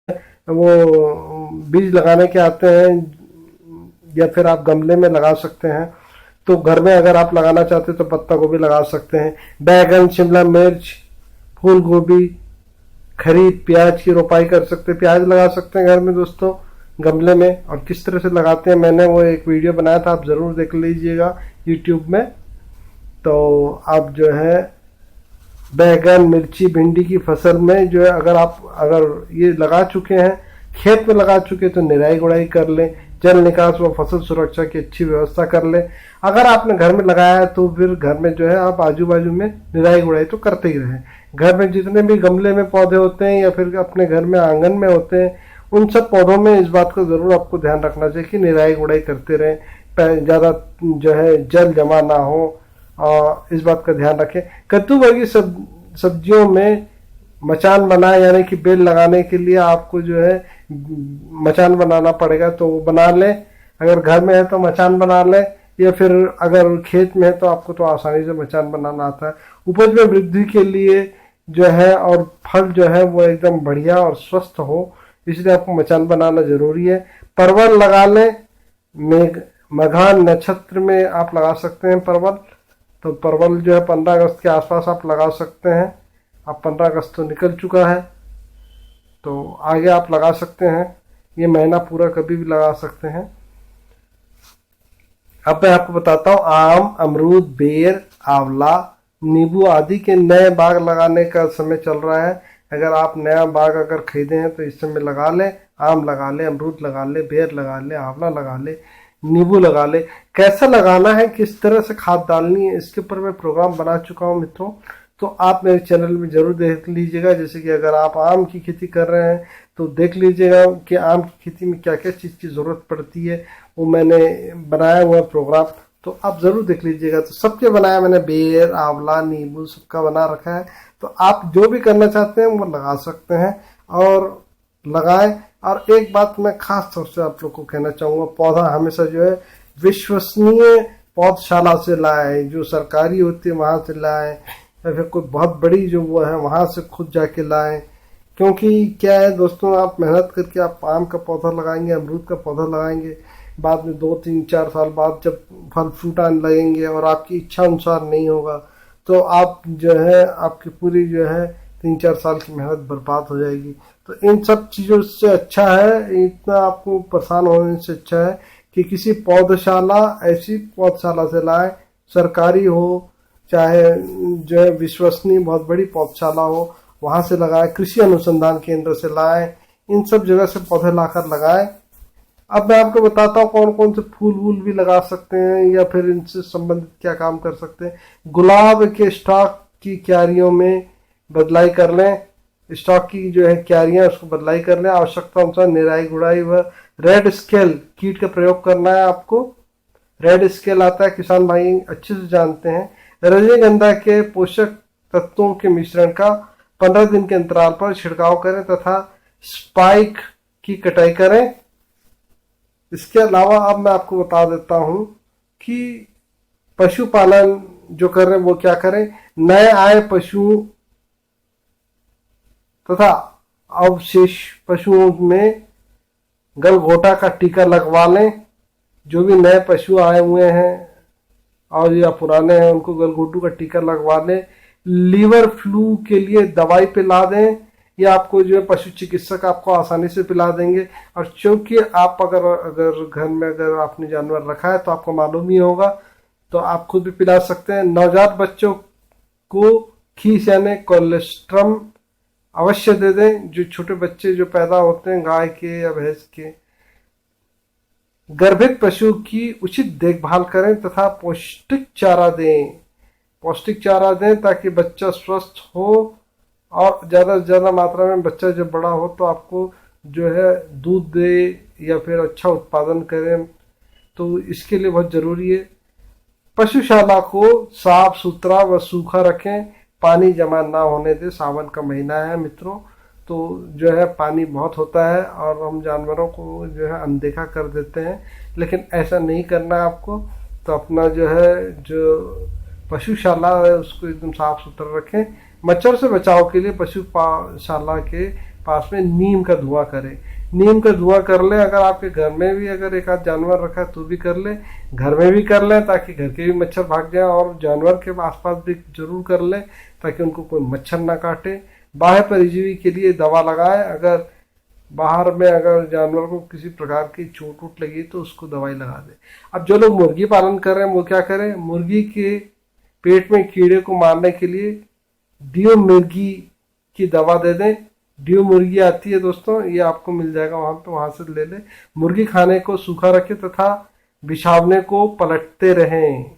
वो बीज लगाने के आते हैं, या फिर आप गमले में लगा सकते हैं। तो घर में अगर आप लगाना चाहते हैं तो पत्ता गोभी लगा सकते हैं, बैगन, शिमला मिर्च, फूल गोभी, खरीद प्याज की रोपाई कर सकते हैं, प्याज लगा सकते हैं घर में दोस्तों गमले में। और किस तरह से लगाते हैं मैंने वो एक वीडियो बनाया था, आप ज़रूर देख लीजिएगा यूट्यूब में। तो आप जो है बैगन, मिर्ची, भिंडी की फसल में जो है अगर ये लगा चुके हैं, खेत में लगा चुके तो निराई गुड़ाई कर लें, जल निकास व फसल सुरक्षा की अच्छी व्यवस्था कर लें। अगर आपने घर में लगाया है तो फिर घर में जो है आप आजू बाजू में निराई गुड़ाई तो करते ही रहें। घर में जितने भी गमले में पौधे होते हैं या फिर अपने घर में आंगन में होते हैं, उन सब पौधों में इस बात का ज़रूर आपको ध्यान रखना चाहिए कि निराई गुड़ाई करते रहें, ज़्यादा जो है जल जमा ना हो, और इस बात का ध्यान रखें। कद्दू वर्गीय सब्जियों में मचान बनाए, यानी कि बेल लगाने के लिए आपको जो है मचान बनाना पड़ेगा, तो वो बना लें। अगर घर में है तो मचान बना लें, या फिर अगर खेत में है तो आपको तो आसानी से मचान बनाना आता है। उपज में वृद्धि के लिए जो है और फल जो है वो एकदम बढ़िया और स्वस्थ हो, इसलिए आपको मचान बनाना जरूरी है। परवल लगा लें, मघान नक्षत्र में आप लगा सकते हैं परवल। तो परवल जो है 15 अगस्त के आसपास आप लगा सकते हैं। अब 15 अगस्त तो निकल चुका है, तो आगे आप लगा सकते हैं, ये महीना पूरा कभी भी लगा सकते हैं। अब मैं आपको बताता हूँ, आम, अमरूद, बेर, आंवला, नींबू आदि के नए बाग लगाने का समय चल रहा है। अगर आप नया बाग अगर खरीदे हैं तो इस समय लगा लें। आम लगा लें, अमरूद लगा लें, बेर लगा लें, आंवला लगा लें, नींबू लगा लें। कैसे लगाना है, किस तरह से खाद डालनी है, इसके ऊपर मैं प्रोग्राम बना चुका हूँ मित्रों, तो आप मेरे चैनल में ज़रूर देख लीजिएगा। जैसे कि अगर आप आम की खेती कर रहे हैं तो देख लीजिएगा कि आम की खेती में क्या क्या चीज़ की ज़रूरत पड़ती है, वो मैंने बनाया हुआ प्रोग्राम, तो आप ज़रूर देख लीजिएगा। तो सबके बनाया मैंने, बेर, आंवला, नींबू सबका बना रखा है। तो आप जो भी करना चाहते हैं वो लगा सकते हैं और लगाएं। और एक बात मैं खास तौर से आप लोग को कहना चाहूँगा, पौधा हमेशा जो है विश्वसनीय पौधशाला से लाएं, जो सरकारी होती है वहाँ से लाएं, या फिर कोई बहुत बड़ी जो वो है वहाँ से खुद जाके लाएं। क्योंकि क्या है दोस्तों, आप मेहनत करके आप आम का पौधा लगाएंगे, अमरूद का पौधा लगाएंगे, बाद में 2-3-4 साल बाद जब फल फ्रूट आने लगेंगे और आपकी इच्छा अनुसार नहीं होगा, तो आप जो है आपकी पूरी जो है 3-4 साल की मेहनत बर्बाद हो जाएगी। तो इन सब चीज़ों से अच्छा है, इतना आपको परेशान होने से अच्छा है कि किसी पौधशाला, ऐसी पौधशाला से लाएं, सरकारी हो चाहे जो है विश्वसनीय बहुत बड़ी पौधशाला हो, वहाँ से लगाएं, कृषि अनुसंधान केंद्र से लाएं, इन सब जगह से पौधे लाकर लगाएं। अब मैं आपको बताता हूँ कौन कौन से फूल वूल भी लगा सकते हैं या फिर इनसे संबंधित क्या काम कर सकते हैं। गुलाब के स्टॉक की क्यारियों में बदलाई कर लें, स्टॉक की जो है क्यारियां उसको बदलाई कर लें। आवश्यकता अनुसार निराई गुड़ाई व रेड स्केल कीट का प्रयोग करना है आपको। रेड स्केल आता है, किसान भाई अच्छे से जानते हैं। रजनीगंधा के पोषक तत्वों के मिश्रण का 15 दिन के अंतराल पर छिड़काव करें तथा स्पाइक की कटाई करें। इसके अलावा अब मैं आपको बता देता हूं कि पशुपालन जो कर रहे हैं वो क्या करें। नए आए पशुओं तथा अवशेष पशुओं में गलघोटा का टीका लगवा लें। जो भी नए पशु आए हुए हैं और या पुराने हैं उनको गलघोटू का टीका लगवा लें। लीवर फ्लू के लिए दवाई पिला दें, या आपको जो है पशु चिकित्सक आपको आसानी से पिला देंगे। और चूंकि आप अगर घर में अगर आपने जानवर रखा है तो आपको मालूम ही होगा, तो आप खुद भी पिला सकते हैं। नवजात बच्चों को खीस यानी कोलेस्ट्रम अवश्य दे दें, जो छोटे बच्चे जो पैदा होते हैं गाय के या भैंस के। गर्भित पशु की उचित देखभाल करें तथा पौष्टिक चारा दें। पौष्टिक चारा दें ताकि बच्चा स्वस्थ हो और ज़्यादा से ज़्यादा मात्रा में बच्चा जब बड़ा हो तो आपको जो है दूध दे या फिर अच्छा उत्पादन करें, तो इसके लिए बहुत ज़रूरी है। पशुशाला को साफ सुथरा व सूखा रखें, पानी जमा ना होने दें। सावन का महीना है मित्रों, तो जो है पानी बहुत होता है और हम जानवरों को जो है अनदेखा कर देते हैं, लेकिन ऐसा नहीं करना है आपको। तो अपना जो है जो पशुशाला है उसको एकदम साफ सुथरा रखें। मच्छर से बचाव के लिए पशुशाला के पास में नीम का धुआं करें। नीम का धुआं कर ले, अगर आपके घर में भी अगर एक आध जानवर रखा है तो भी कर ले, घर में भी कर ले ताकि घर के भी मच्छर भाग जाए, और जानवर के आसपास भी जरूर कर ले ताकि उनको कोई मच्छर ना काटे। बाह्य परजीवी के लिए दवा लगाएं, अगर बाहर में अगर जानवर को किसी प्रकार की चोट वोट लगी तो उसको दवाई लगा दे। अब जो लोग मुर्गी पालन कर रहे हैं वो क्या करें, मुर्गी के पेट में कीड़े को मारने के लिए डियो मुर्गी की दवा दे दें। डियो मुर्गी आती है दोस्तों, ये आपको मिल जाएगा वहां पे, वहां से ले ले। मुर्गी खाने को सूखा रखें तथा बिछावने को पलटते रहें,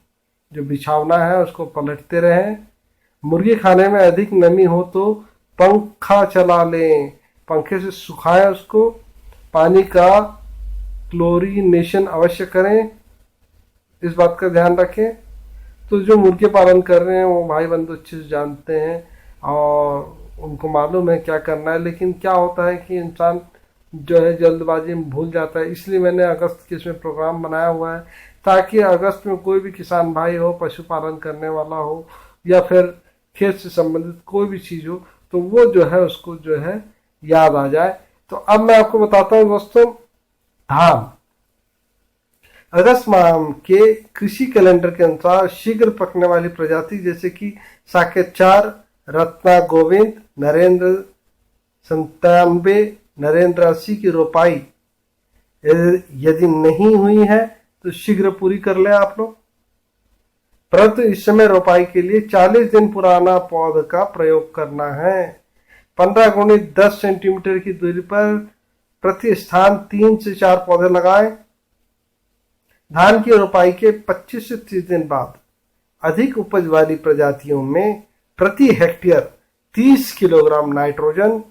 जो बिछावना है उसको पलटते रहें। मुर्गी खाने में अधिक नमी हो तो पंखा चला लें, पंखे से सुखाएं उसको। पानी का क्लोरीनेशन अवश्य करें, इस बात का ध्यान रखें। तो जो मुर्गे पालन कर रहे हैं वो भाई बंधु अच्छे से जानते हैं और उनको मालूम है क्या करना है, लेकिन क्या होता है कि इंसान जो है जल्दबाजी में भूल जाता है। इसलिए मैंने अगस्त के इसमें प्रोग्राम बनाया हुआ है ताकि अगस्त में कोई भी किसान भाई हो, पशुपालन करने वाला हो या फिर खेत से संबंधित कोई भी चीज हो तो वो जो है उसको जो है याद आ जाए। तो अब मैं आपको बताता हूँ दोस्तों, धान अगस्त माह के कृषि कैलेंडर के अनुसार शीघ्र पकने वाली प्रजाति जैसे कि साकेत 4, रत्ना गोविंद, नरेंद्र 97, नरेंद्र 80 की रोपाई यदि नहीं हुई है तो शीघ्र पूरी कर ले आप लोग। परंतु इस समय रोपाई के लिए 40 दिन पुराना पौध का प्रयोग करना है। 15 गुणित 10 सेंटीमीटर की दूरी पर प्रति स्थान 3 से 4 पौधे लगाएं। धान की रोपाई के 25 से 30 दिन बाद अधिक उपज वाली प्रजातियों में प्रति हेक्टेयर 30 किलोग्राम नाइट्रोजन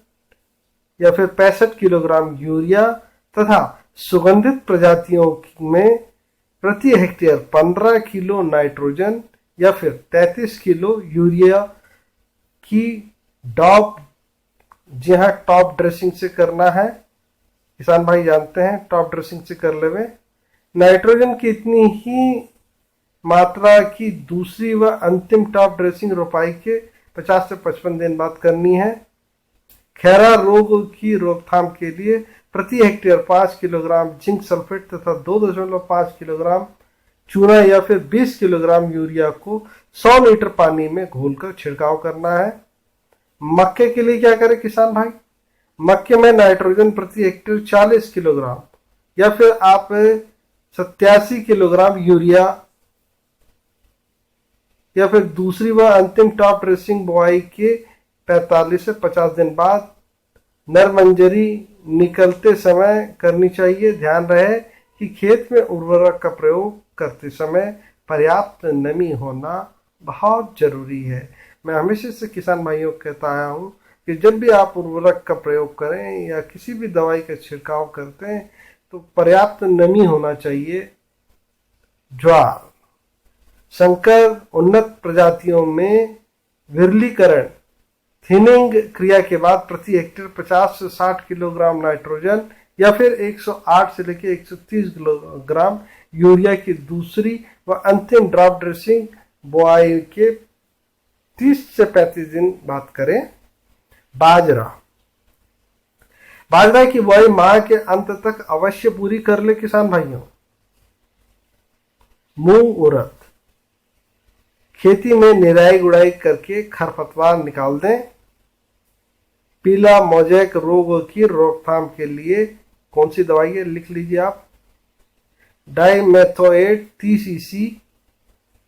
या फिर 65 किलोग्राम यूरिया तथा सुगंधित प्रजातियों में प्रति हेक्टेयर 15 किलो नाइट्रोजन या फिर 33 किलो यूरिया की टॉप ड्रेसिंग से करना है। किसान भाई जानते हैं टॉप ड्रेसिंग से कर लेवे। नाइट्रोजन की इतनी ही मात्रा की दूसरी व अंतिम टॉप ड्रेसिंग रोपाई के 50 से 55 दिन बाद करनी है। खैरा रोग की रोकथाम के लिए प्रति हेक्टेयर 5 किलोग्राम जिंक सल्फेट तथा 2.5 किलोग्राम चूना या फिर 20 किलोग्राम यूरिया को 100 लीटर पानी में घोलकर छिड़काव करना है। मक्के के लिए क्या करें किसान भाई, मक्के में नाइट्रोजन प्रति हेक्टेयर 40 किलोग्राम या फिर आप 87 किलोग्राम यूरिया या फिर दूसरी व अंतिम टॉप ड्रेसिंग बुआई के 45 से 50 दिन बाद नरमंजरी निकलते समय करनी चाहिए। ध्यान रहे कि खेत में उर्वरक का प्रयोग करते समय पर्याप्त नमी होना बहुत जरूरी है। मैं हमेशा से किसान भाइयों को कहता आया हूँ कि जब भी आप उर्वरक का प्रयोग करें या किसी भी दवाई का छिड़काव करते हैं तो पर्याप्त नमी होना चाहिए। ज्वार संकर उन्नत प्रजातियों में विरलीकरण थिनिंग क्रिया के बाद प्रति हेक्टेयर 50 से 60 किलोग्राम नाइट्रोजन या फिर 108 से लेकर 130 किलोग्राम यूरिया की दूसरी व अंतिम ड्रॉप ड्रेसिंग बुआई के 30 से 35 दिन बाद करें। बाजरा की बुआई माह के अंत तक अवश्य पूरी कर ले किसान भाइयों। मूंग उड़द खेती में निराई गुड़ाई करके खरपतवार निकाल दें। पीला मोजैक रोग की रोकथाम के लिए कौन सी दवाई है लिख लीजिए आप, डाइमेथोएट 30 EC।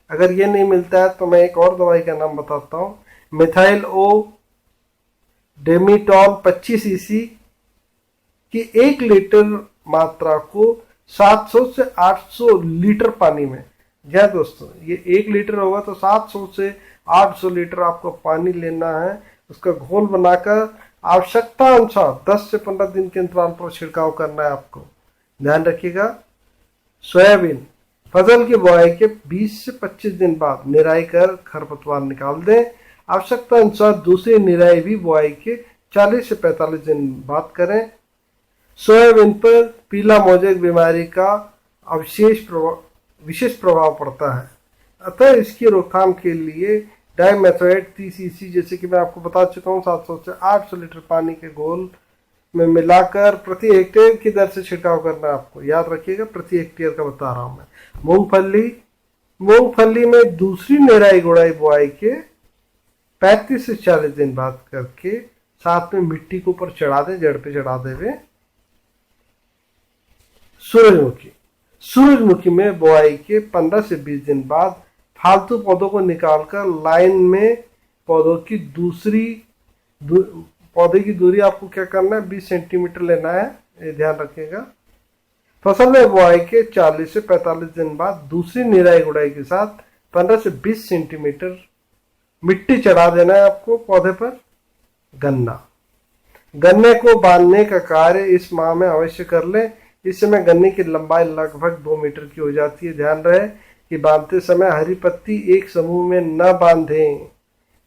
अगर ये नहीं मिलता है तो मैं एक और दवाई का नाम बताता हूँ, मिथाइल ओ डेमिटॉन 25 EC की 1 लीटर मात्रा को 700 से 800 लीटर पानी में। जी दोस्तों, ये 1 लीटर होगा तो 700 से 800 लीटर आपको पानी लेना है। उसका घोल बनाकर आवश्यकता अनुसार 10 से 15 दिन के अंतराल पर छिड़काव करना है आपको। ध्यान रखिएगा। सोयाबीन फसल की बुआई के 20 से 25 दिन बाद निराई कर खरपतवार निकाल दें। आवश्यकता अनुसार दूसरी निराई भी बुआई के 40 से 45 दिन बाद करें। सोयाबीन पर पीला मोजैक बीमारी का विशेष प्रभाव पड़ता है, अतः इसकी रोकथाम के लिए डाइमेथोएट 30 EC जैसे कि मैं आपको बता चुका हूँ 700 से 800 लीटर पानी के घोल में मिलाकर प्रति हेक्टेयर की दर से छिड़काव करना है आपको, याद रखिएगा, प्रति हेक्टेयर का बता रहा हूं मैं। मूंगफली में दूसरी निराई गुड़ाई बुआई के 35 से 40 दिन बाद करके साथ में मिट्टी को ऊपर चढ़ा दे, जड़ पे चढ़ा देवे। सूरजमुखी में बुआई के 15 से 20 दिन बाद फालतू पौधों को निकालकर लाइन में पौधे की दूरी आपको क्या करना है, 20 सेंटीमीटर लेना है, ये ध्यान रखिएगा। फसल में बुआई के 40 से 45 दिन बाद दूसरी निराई गुड़ाई के साथ 15 से 20 सेंटीमीटर मिट्टी चढ़ा देना है आपको पौधे पर। गन्ने को बांधने का कार्य इस माह में अवश्य कर लें। इस समय गन्ने की लंबाई लगभग 2 मीटर की हो जाती है। ध्यान रहे कि बांधते समय हरी पत्ती एक समूह में न बांधें,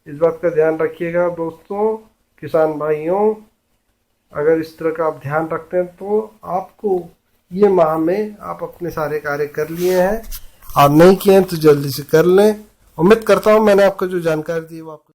इस बात का ध्यान रखिएगा दोस्तों। किसान भाइयों, अगर इस तरह का आप ध्यान रखते हैं तो आपको ये माह में आप अपने सारे कार्य कर लिए हैं, और नहीं किए हैं तो जल्दी से कर लें। उम्मीद करता हूँ मैंने आपको जो जानकारी दी वो आपको